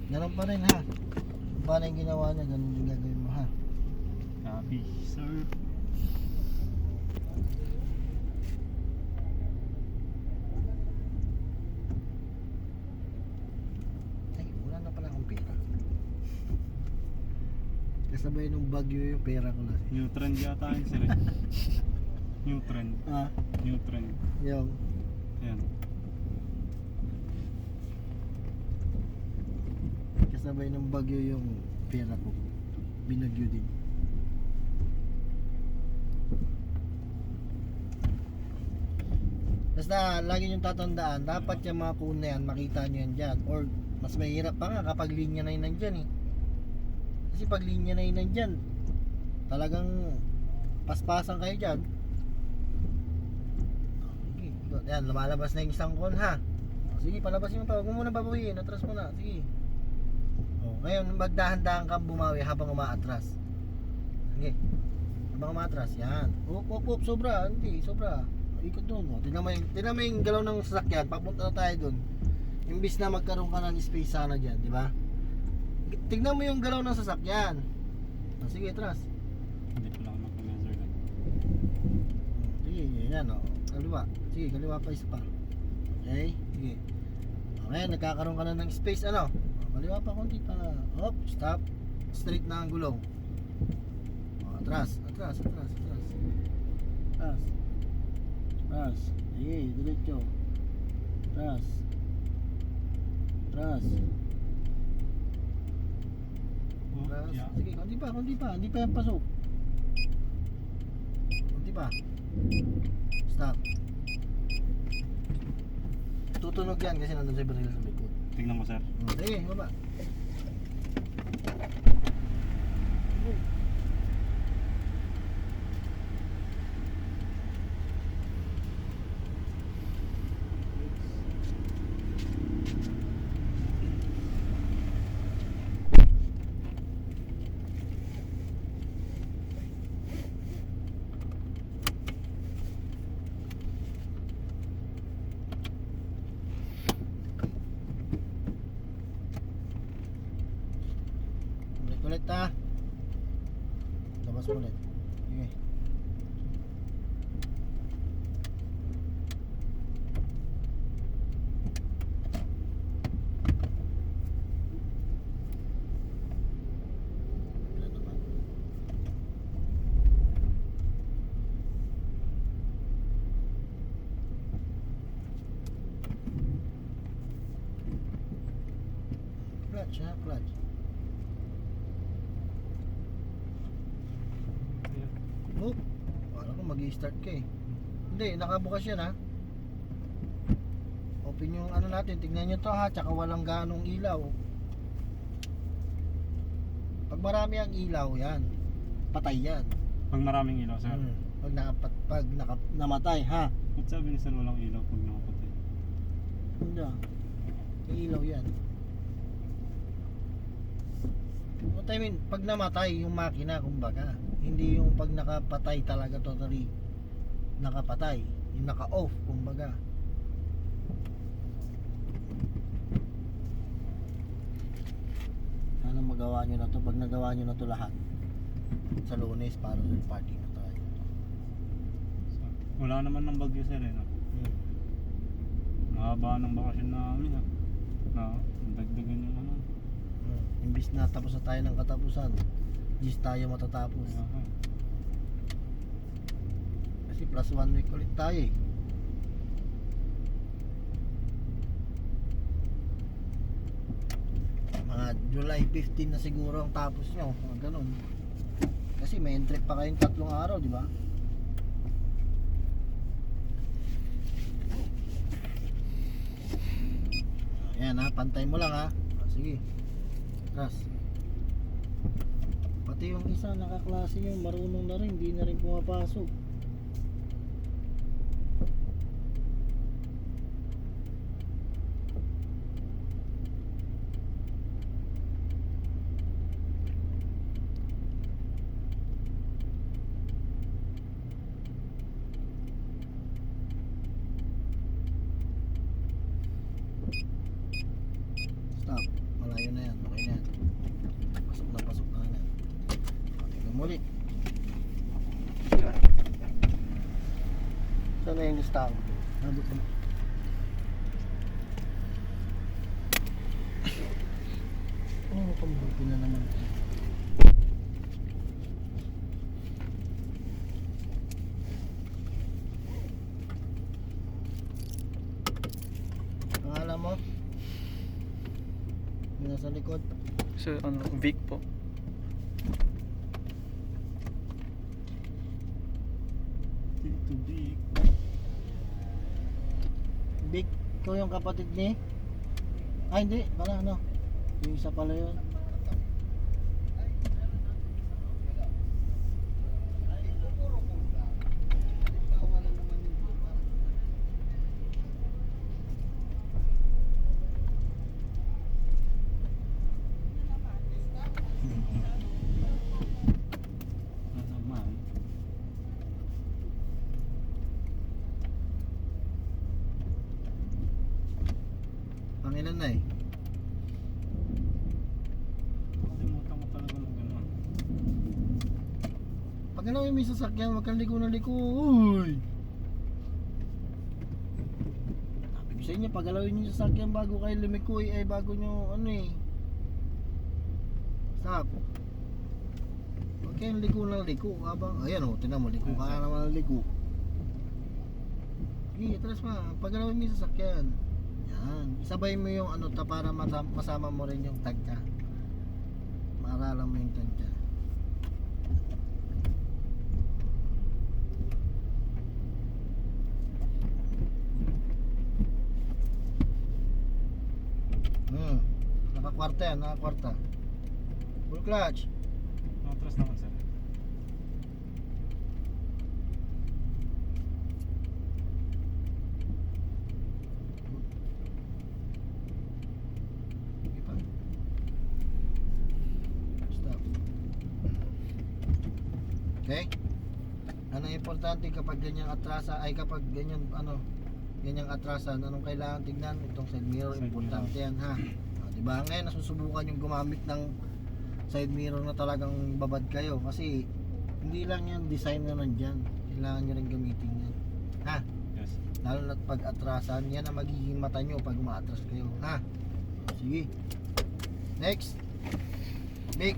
Ganun pa rin ha. Paano yung ginawa niya, ganun yung gagawin mo ha. Copy, sir. Ay, wala na pala akong pera. Kasabay nung bagyo yung pera ko na. New trend yata yun sir. New trend. Ah, New trend. yung Ayan. kasabay ng bagyo yung pera ko. Binagyo din. Basta lagi nyo tatandaan, dapat yung mga puno na yan, makita nyo yan dyan. Or mas mahirap pa nga kapag linya na yun nandyan eh. Kasi pag linya na yun nandyan, talagang paspasan kayo dyan. Sige, yan, lumalabas na yung isang kon ha. Sige, palabasin mo pa, huwag mo muna babawiin, atras mo na, sige. Ngayon, magdahan-dahan kang bumawi habang umaatras. Sige, habang umaatras, yan. Up, sobra, hindi, sobra. Ikot doon, oh. Tingnan mo yung galaw ng sasakyan, papunta na tayo doon. Imbis na magkaroon ka ng space sana dyan, di ba? Tingnan mo yung galaw ng sasakyan. Sige, atras. Hindi pa lang nag-measure lang. Sige, yan o. Kaliwa. Sige, kaliwa pa isa pa. Okay, sige. Okay, nagkakaroon ka na ng space, ano? Kaliwa pa konti pa. Hop, stop. Straight na ang gulong. Atras. Atras. Sige, diretso. Atras. Oh, Atras. yeah. Sige, konti pa. Hindi pa yan pasok. Konti pa. Stop. Tutunog yan kasi nandun sa baril sa likod. Tingnan mo sir. Sige, baba. Ulit ha. Labas mo ulit. Sige. Wala naman. Clutch ha, clutch. Oh, parang kung mag-i-start ka eh. Hindi, nakabukas yan ha. Open yung ano natin, tignan nyo to ha, tsaka walang ganong ilaw. Pag marami ang ilaw yan, patay yan. Pag maraming ilaw sir. Pag namatay ha. Ba't sabi ni sir walang ilaw pag nakapatay? Hindi. May ilaw yan. What I mean, pag namatay yung makina, kumbaga, hindi yung pag nakapatay talaga totally nakapatay, yung naka-off, kumbaga. Sana magawa nyo na to. Pag nagawa nyo na to lahat sa Lunes, para sa party na tayo. So, wala naman ng bagyo sir eh. No? Mahaba ng bakasyon namin ha. Na, dagdagan yung ano. Imbis na tapos na tayo ng katapusan, just tayo matatapos. Aha. Kasi plus 1 week ulit tayo eh. Mga July 15 na siguro ang tapos nyo, mga ganun. Kasi may entry pa kayong 3 araw, di ba? Ayan ha, pantay mo lang ha. Sige. Ras. Pati yung isa nakaklase yung marunong na rin, hindi na rin pumapasok. tao. Nabot naman. Ano mo pambuti na naman ito? Pangalan mo? Yung nasa likod. So, ano, Vic po. Tito Big. Big, ikaw yung kapatid ni? Ay, hindi. Pala, ano? Yung isa pala yun. Na naman. Pangilan na eh. Nakalimutan ko talaga ng gano'n. Pag ano yung may sasakyan, huwag kang liko na liko. Uy! Sabi ko sa inyo, pag alawin yung sasakyan bago kayo lumiko ay bago nyo ano eh. Stop. Huwag kayong liko na liko. Habang, ayan o, tinan mo, liko ka na naman ng liko. Sige, atras pa. Pag alawin mo yung sasakyan. Yan. Isabay mo yung ano ta para masama mo rin yung tagka. Maaralan mo yung tagka. Nakakwarta yan, nakakwarta. Full clutch. Natras naman sir. Sige pa. Stop. Okay? Ano importante kapag ganyang atrasa ay kapag ganyan ano ganyang atrasan, anong kailangan tignan? Itong side mirror, Side importante yan ha. Diba ngayon nasusubukan yung gumamit ng side mirror na talagang babad kayo kasi hindi lang yan design na nandyan, kailangan nyo rin gamitin yan ha, Yes. lalo na't pag atrasan yan ang magiging mata nyo pag umaatras kayo ha. Sige, next Big.